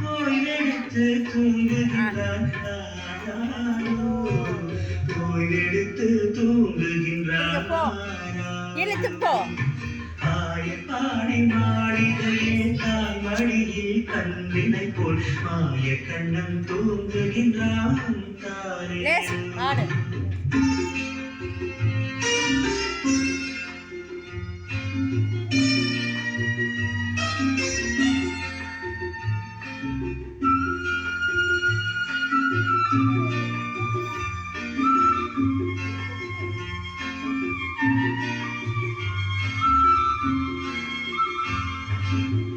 ஓய்வெடுத்து தூங்குகின்றான் ஓய்வெடுத்து தூங்குகின்றான் ஆயப்பாடி மாளிகையில் தாய் மடியில் கண்ணினை போல் மாய கண்ணன் தூங்குகின்றான் தாரே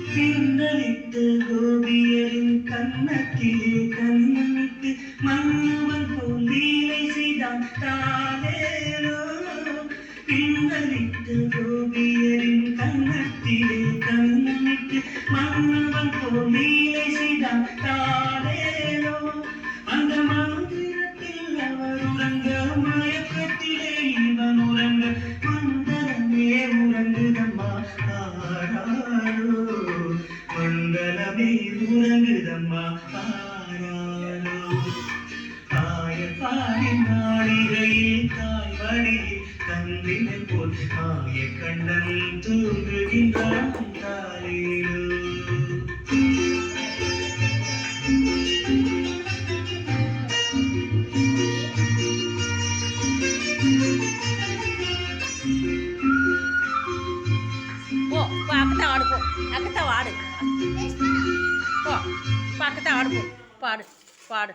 பின்னலிட்டு கோபியரின் கன்னத்திலே கண்ணமிட்டு மன்னவன் போல் லீலை செய்தான் தானேனோ பின்னலிட்டு கோபியரின் கன்னத்திலே கண்ணமிட்டு மன்னவன் போல் லீலை செய்தான் தானேனோ அந்த மந்திரத்தில் அவர் உறங்க மயக்கத்திலே இவன் உறங்க மந்தரமே உறங்குதம்மா ஆராரோ மங்களமே உறங்குதம்மா ஆராரோ ஆயப்பாடி மாளிகையில் தாய் வழியில் கண்ணினை போல் ஆய கண்ணன் தூங்குகின்றான் தாரேரோ పాడు పాడు